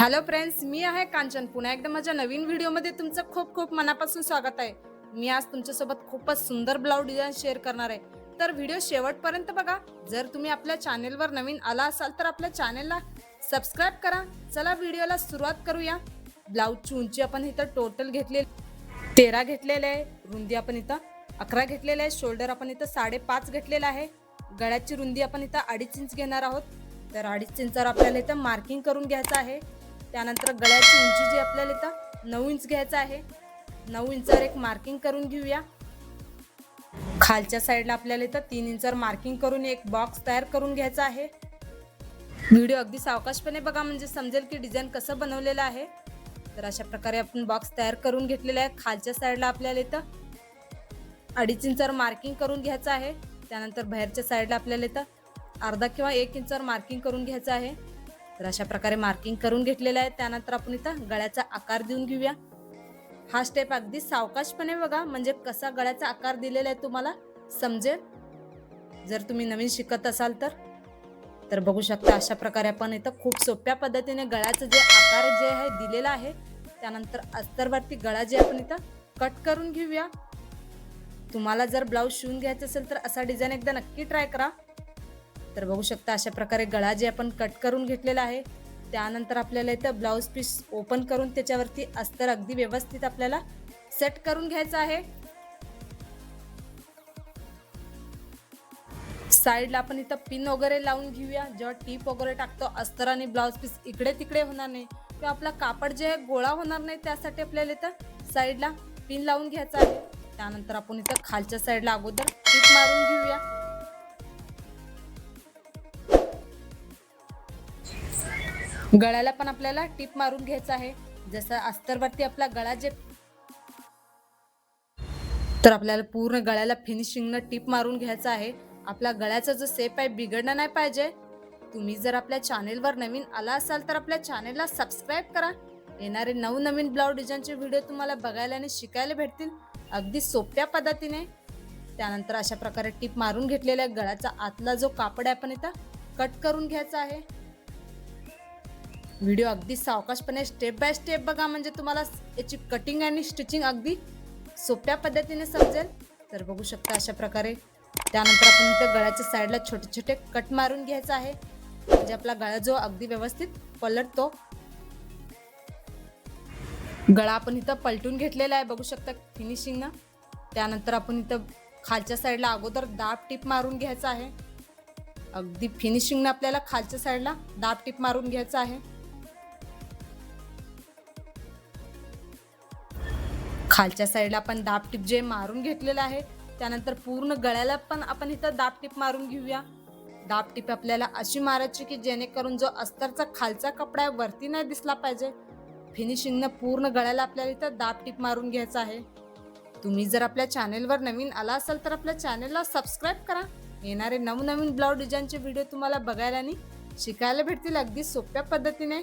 Hello friends, मी आहे कांचन. पुन्हा एकदा माझ्या नवीन व्हिडिओमध्ये तुमचं खूप खूप मनापासून स्वागत आहे. मी आज तुमच्यासोबत खूपच सुंदर ब्लाउज डिझाईन शेअर करणार आहे. तर व्हिडिओ शेवटपर्यंत बघा. जर तुम्ही आपल्या चॅनेलवर नवीन आला असाल तर आपल्या चॅनेलला सबस्क्राईब करा. चला व्हिडिओला सुरुवात करूया. ब्लाउजची उंची आपण इथं टोटल घेतलेली 13 घेतलेले आहे. रुंदी आपण इथं 11 घेतलेले आहे. शोल्डर आपण इथं 5.5 घेतलेला आहे. गळ्याची रुंदी आपण इथं 2.5 इंच घेणार आहोत. तर 2.5 इंचावर आपल्याला इथं मार्किंग करून घ्यायचं आहे. त्यानंतर गळ्याची उंची जी आपल्याला इथं 9 इंच घ्यायचं आहे. 9 इंचावर एक मार्किंग करून घेऊया. खालच्या साईडला आपल्याला इथं 3 इंचावर मार्किंग करून एक बॉक्स तयार करून घ्यायचा आहे. व्हिडिओ अगदी सावकाशपणे बघा म्हणजे समजेल की डिझाईन कसं बनवलेलं आहे. तर अशा प्रकारे आपण बॉक्स तयार करून घेतलेला आहे. खालच्या साईडला आपल्याला इथं 2.5 इंचावर मार्किंग करून घ्यायचं आहे. त्यानंतर बाहेरच्या साईडला आपल्याला इथं अर्धा किंवा 1 इंचावर मार्किंग करून घ्यायचं आहे. तर अशा प्रकारे मार्किंग करून घेतलेलं आहे. त्यानंतर आपण इथं गळ्याचा आकार देऊन घेऊया. हा स्टेप अगदी सावकाशपणे बघा म्हणजे कसा गळ्याचा आकार दिलेला आहे तुम्हाला समजेल. जर तुम्ही नवीन शिकत असाल तर बघू शकता अशा प्रकारे आपण इथं खूप सोप्या पद्धतीने गळ्याचं जे आकार जे आहे दिलेला आहे. त्यानंतर अस्तरवरती गळा जे आपण इथं कट करून घेऊया. तुम्हाला जर ब्लाऊज शिवून घ्यायचं असेल तर असा डिझाईन एकदा नक्की ट्राय करा. तर बघू शकता अशा प्रकारे गळा जे आपण कट करून घेतलेला आहे. त्यानंतर आपल्याला इथं ब्लाऊज पीस ओपन करून त्याच्यावरती अस्तर अगदी व्यवस्थित आपल्याला सेट करून घ्यायचं आहे. साईडला आपण इथं पिन वगैरे लावून घेऊया. जेव्हा टीप वगैरे टाकतो अस्तर आणि ब्लाऊज पीस इकडे तिकडे होणार नाही किंवा आपला कापड जे आहे गोळा होणार नाही त्यासाठी आपल्याला इथं साईडला पिन लावून घ्यायचं आहे. त्यानंतर आपण इथं खालच्या साईडला अगोदर टीप मारून घेऊया. गळ्याला पण आपल्याला टीप मारून घ्यायचं आहे. जसं अस्तरवरती आपला गळा जे तर आपल्याला पूर्ण गळ्याला फिनिशिंगनं टीप मारून घ्यायचं आहे. आपला गळ्याचा जो शेप आहे बिघडणं नाही पाहिजे. तुम्ही जर आपल्या चॅनेलवर नवीन आला असाल तर आपल्या चॅनेलला सबस्क्राईब करा. येणारे नवनवीन ब्लाऊज डिझाईनचे व्हिडिओ तुम्हाला बघायला आणि शिकायला भेटतील अगदी सोप्या पद्धतीने. त्यानंतर अशा प्रकारे टीप मारून घेतलेल्या गळ्याचा आतला जो कापड आहे आपण इथं कट करून घ्यायचा आहे. व्हिडिओ अगदी सावकाशपणे स्टेप बाय स्टेप बघा म्हणजे तुम्हाला याची कटिंग आणि स्टिचिंग अगदी सोप्या पद्धतीने समजेल. तर बघू शकता अशा प्रकारे. त्यानंतर आपण इथं गळ्याच्या साईडला छोटे छोटे कट मारून घ्यायचा आहे म्हणजे आपला गळा जो अगदी व्यवस्थित पलटतो. गळा आपण इथं पलटून घेतलेला आहे बघू शकता फिनिशिंगनं. त्यानंतर आपण इथं खालच्या साईडला अगोदर दाब टीप मारून घ्यायचा आहे. अगदी फिनिशिंगनं आपल्याला खालच्या साईडला दाब टीप मारून घ्यायचा आहे. खालच्या साईडला आपण दाब टीप जे मारून घेतलेलं आहे त्यानंतर पूर्ण गळ्याला पण आपण इथं दाब टीप मारून घेऊया. दाब टीप आपल्याला अशी मारायची की जेणेकरून जो अस्तरचा खालचा कपडा वरती नाही दिसला पाहिजे. फिनिशिंगनं पूर्ण गळ्याला आपल्याला इथं दाब टीप मारून घ्यायचं आहे. तुम्ही जर आपल्या चॅनेलवर नवीन आला असाल तर आपल्या चॅनेलला सबस्क्राईब करा. येणारे नवनवीन ब्लाऊज डिझाईनचे व्हिडिओ तुम्हाला बघायला आणि शिकायला भेटतील अगदी सोप्या पद्धतीने.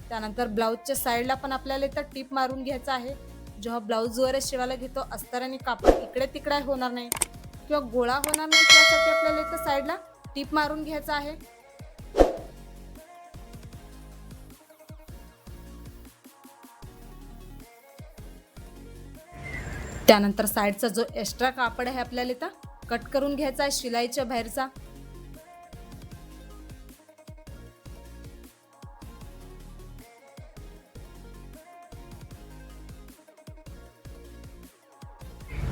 त्यानंतर ब्लाऊजच्या साईडला पण आपल्याला इथं टीप मारून घ्यायचं आहे. जेव्हा ब्लाऊज वगैरे शिवायला घेतो अस्तर आणि कापड इकडे तिकडे होणार नाही किंवा गोळा होणार नाही त्यासाठी आपल्याला इथं साईडला टीप मारून घ्यायचं आहे. त्यानंतर साईडचा जो एक्स्ट्रा कापड आहे आपल्याला इथं कट करून घ्यायचा आहे शिलाईच्या बाहेरचा.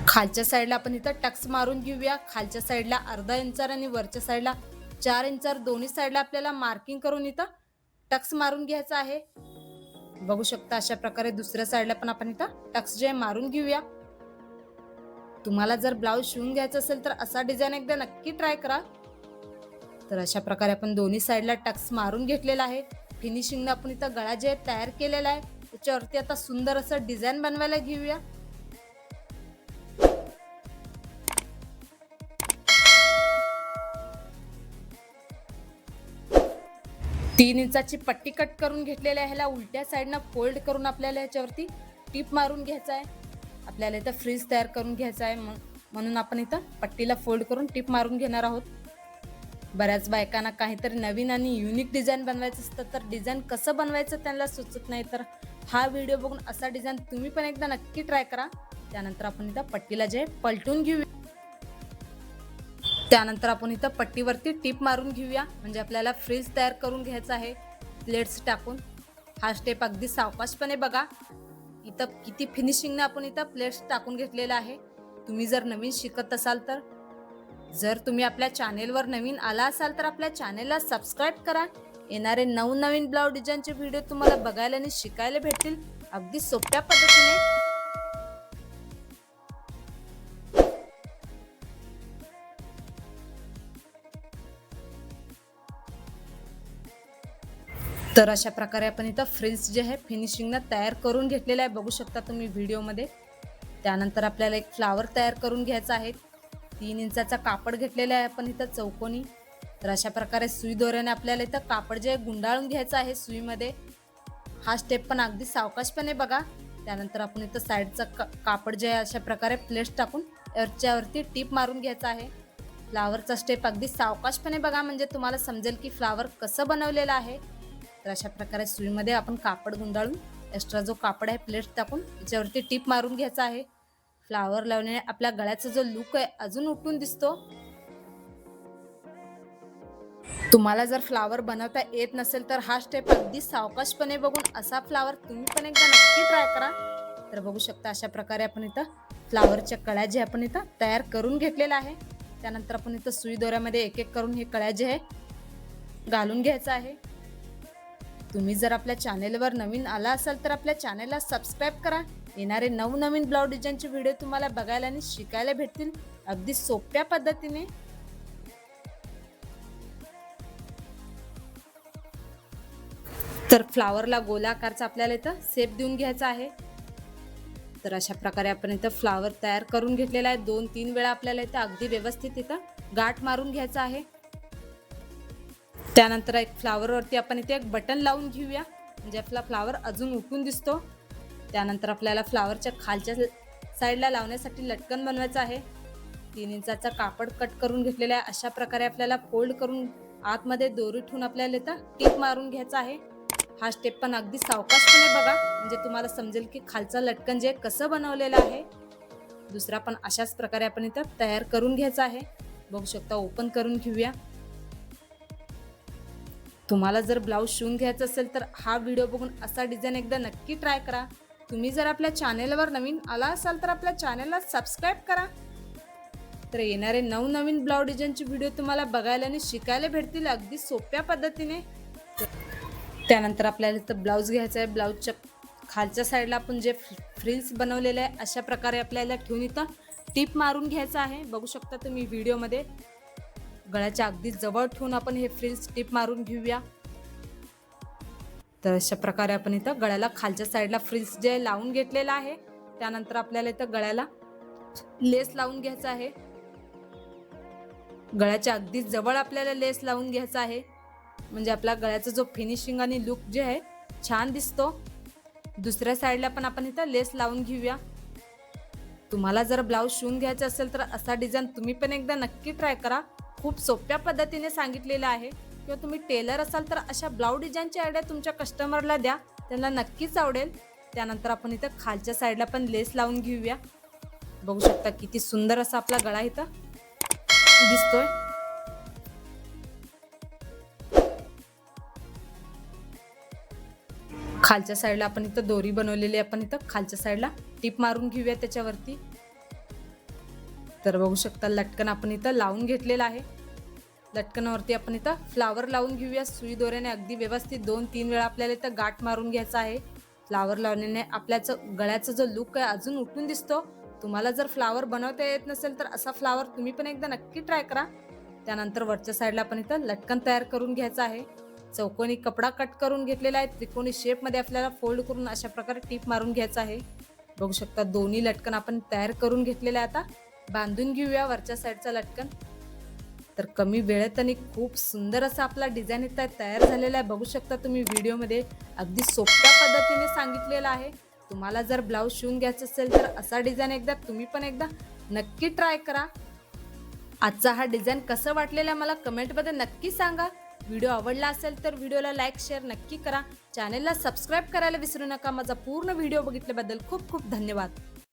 खालच्या साईडला आपण इथं टक्स मारून घेऊया. खालच्या साईडला अर्धा इंचार आणि वरच्या साईडला 4 इंचार दोन्ही साईडला आपल्याला मार्किंग करून इथं टक्स मारून घ्यायचं आहे. बघू शकता अशा प्रकारे दुसऱ्या साईडला पण आपण इथं टक्स जे मारून घेऊया. तुम्हाला जर ब्लाऊज शिवून घ्यायचं असेल तर असा डिझाईन एकदा नक्की ट्राय करा. तर अशा प्रकारे आपण दोन्ही साईडला टक्स मारून घेतलेला आहे. फिनिशिंगनं आपण इथं गळा जे तयार केलेला आहे त्याच्यावरती आता सुंदर असं डिझाईन बनवायला घेऊया. 3 इंचाची पट्टी कट करून घेतलेली आहे. ह्याला उलट्या साईडनं फोल्ड करून आपल्याला ह्याच्यावरती टीप मारून घ्यायचा आहे. आपल्याला इथं फ्रीज तयार करून घ्यायचा आहे म्हणून आपण इथं पट्टीला फोल्ड करून टीप मारून घेणार आहोत. बऱ्याच बायकांना काहीतरी नवीन आणि युनिक डिझाईन बनवायचं असतं, तर डिझाईन कसं बनवायचं त्यांना सुचत नाही, तर हा व्हिडिओ बघून असा डिझाईन तुम्ही पण एकदा नक्की ट्राय करा. त्यानंतर आपण इथं पट्टीला जे पलटून घेऊया. त्यानंतर आपण इथं पट्टीवरती टीप मारून घेऊया, म्हणजे आपल्याला फ्रिल्स तयार करून घ्यायचं आहे प्लेट्स टाकून. हा स्टेप अगदी सावकाशपणे बघा. इथं किती फिनिशिंगने आपण इथं प्लेट्स टाकून घेतलेला आहे. तुम्ही जर नवीन शिकत असाल तर, जर तुम्ही आपल्या चॅनेलवर नवीन आला असाल तर आपल्या चॅनेलला सबस्क्राईब करा. येणारे नवनवीन ब्लाऊज डिझाईनचे व्हिडिओ तुम्हाला बघायला आणि शिकायला भेटतील अगदी सोप्या पद्धतीने. तर अशा प्रकारे आपण इथं फ्रिल्स जे आहे फिनिशिंगनं तयार करून घेतलेलं आहे, बघू शकता तुम्ही व्हिडिओमध्ये. त्यानंतर आपल्याला एक फ्लावर तयार करून घ्यायचा आहे. 3 इंचाचा कापड घेतलेला आहे आपण इथं चौकोनी. तर अशा प्रकारे सुई दोऱ्याने आपल्याला इथं कापड जे गुंडाळून घ्यायचं आहे सुईमध्ये. हा स्टेप पण अगदी सावकाशपणे बघा. त्यानंतर आपण इथं साईडचं कापड जे आहे अशा प्रकारे प्लेट्स टाकून याच्यावरती टीप मारून घ्यायचा आहे. फ्लावरचा स्टेप अगदी सावकाशपणे बघा, म्हणजे तुम्हाला समजेल की फ्लावर कसं बनवलेलं आहे. तर अशा प्रकारे सुईमध्ये आपण कापड गुंडाळून एक्स्ट्रा जो कापड आहे प्लेट्स टाकून याच्यावरती टीप मारून घ्यायचा आहे. फ्लावर लावल्याने आपल्या गळ्याचा जो लुक आहे अजून उठून दिसतो. तुम्हाला जर फ्लावर बनवता येत नसेल तर हा स्टेप अगदी सावकाशपणे बघून असा फ्लावर तुम्ही पण एकदा नक्की ट्राय करा. तर बघू शकता अशा प्रकारे आपण इथं फ्लावरच्या कळ्या जे आपण इथं तयार करून घेतलेला आहे. त्यानंतर आपण इथं सुई दोऱ्यामध्ये एक एक करून हे कळ्या जे आहे घालून घ्यायचं आहे. तुम्ही जर आपल्या चॅनेलवर नवीन आला असाल तर आपल्या चॅनेलला सबस्क्राईब करा. येणारे नवनवीन ब्लाऊज डिझाईनचे व्हिडिओ तुम्हाला बघायला आणि शिकायला भेटतील अगदी सोप्या पद्धतीने. तर फ्लावरला गोलाकारचा आपल्याला इथं शेप देऊन घ्यायचा आहे. तर अशा प्रकारे आपण इथं फ्लावर तयार करून घेतलेला आहे. 2-3 वेळा आपल्याला इथं अगदी व्यवस्थित इथं गाठ मारून घ्यायचा आहे. त्यानंतर एक फ्लावरवरती आपण इथे एक बटन लावून घेऊया, म्हणजे आपला फ्लावर अजून उठून दिसतो. त्यानंतर आपल्याला फ्लावरच्या खालच्या साईडला लावण्यासाठी लटकन बनवायचं आहे. 3 इंचाचा कापड कट करून घेतलेला आहे. अशा प्रकारे आपल्याला फोल्ड करून आतमध्ये दोरी ठेवून आपल्याला इथं टीप मारून घ्यायचा आहे. हा स्टेप पण अगदी सावकाशपणे बघा, म्हणजे तुम्हाला समजेल की खालचा लटकन जे कसं बनवलेलं आहे. दुसरा पण अशाच प्रकारे आपण इथं तयार करून घ्यायचा आहे. बघू शकता, ओपन करून घेऊया. तुम्हाला जर ब्लाऊज शिवून घ्यायचं असेल तर हा व्हिडिओ बघून असा डिझाईन एकदा नक्की ट्राय करा. तुम्ही जर आपल्या चॅनेलवर नवीन आला असाल तर आपल्या चॅनेलला सबस्क्राईब करा. तर येणारे नवनवीन ब्लाऊज डिझाईनचे व्हिडिओ तुम्हाला बघायला आणि शिकायला भेटतील अगदी सोप्या पद्धतीने. त्यानंतर आपल्याला इथं ब्लाऊज घ्यायचा आहे. ब्लाऊजच्या खालच्या साईडला आपण जे फ्रिल्स बनवलेले आहे अशा प्रकारे आपल्याला ठेवून इथं टीप मारून घ्यायचं आहे. बघू शकता तुम्ही व्हिडिओमध्ये. गळ्याच्या अगदी जवळ ठेवून आपण हे फ्रिल्स टीप मारून घेऊया. तर अशा प्रकारे आपण इथं गळ्याला खालच्या साईडला फ्रिल्स जे लावून घेतलेला आहे. त्यानंतर आपल्याला इथं गळ्याला लेस लावून घ्यायचा आहे. गळ्याच्या अगदी जवळ आपल्याला लेस लावून घ्यायचा आहे, म्हणजे आपला गळ्याचा जो फिनिशिंग आणि लुक जे आहे छान दिसतो. दुसऱ्या साईडला पण आपण इथं लेस लावून घेऊया. तुम्हाला जर ब्लाऊज शिवून घ्यायचा असेल तर असा डिझाईन तुम्ही पण एकदा नक्की ट्राय करा. खूप सोप्या पद्धतीने सांगितलेलं आहे. किंवा तुम्ही टेलर असाल तर अशा ब्लाऊज डिझाईनची आयडिया तुमच्या कस्टमरला द्या, त्यांना नक्कीच आवडेल. त्यानंतर आपण इथं खालच्या साईडला पण लेस लावून घेऊया. बघू शकता किती सुंदर असा आपला गळा इथं दिसतोय. खालच्या साईडला आपण इथं दोरी बनवलेली आपण इथं खालच्या साईडला टीप मारून घेऊया त्याच्यावरती. तर बघू शकता लटकन आपण इथं लावून घेतलेला आहे. लटकनावरती आपण इथं फ्लावर लावून घेऊया. सुई दोऱ्याने अगदी व्यवस्थित 2-3 वेळा आपल्याला इथं गाठ मारून घ्यायचा आहे. फ्लावर लावण्याने आपल्याच गळ्याचा जो लुक आहे अजून उठून दिसतो. तुम्हाला जर फ्लावर बनवता येत नसेल तर असा फ्लावर तुम्ही पण एकदा नक्की ट्राय करा. त्यानंतर वरच्या साईडला आपण इथं लटकन तयार करून घ्यायचं आहे. चौकोनी कपडा कट करून घेतलेला आहे. त्रिकोणी शेपमध्ये आपल्याला फोल्ड करून अशा प्रकारे टीप मारून घ्यायचं आहे. बघू शकता दोन्ही लटकन आपण तयार करून घेतलेले आहे. आता बांधून घेऊया वरच्या साईडचा लटकन. तर कमी वेळेत आणि खूप सुंदर असा आपला डिझाईन इथं तयार झालेला आहे. बघू शकता तुम्ही व्हिडिओमध्ये अगदी सोप्या पद्धतीने सांगितलेलं आहे. तुम्हाला जर ब्लाऊज शिवून घ्यायचं असेल तर असा डिझाईन एकदा तुम्ही पण एकदा नक्की ट्राय करा. आजचा हा डिझाईन कसं वाटलेला मला कमेंटमध्ये नक्की सांगा. व्हिडिओ आवडला असेल तर व्हिडिओला लाईक शेअर नक्की करा. चॅनेलला सबस्क्राईब करायला विसरू नका. माझा पूर्ण व्हिडिओ बघितल्याबद्दल खूप खूप धन्यवाद.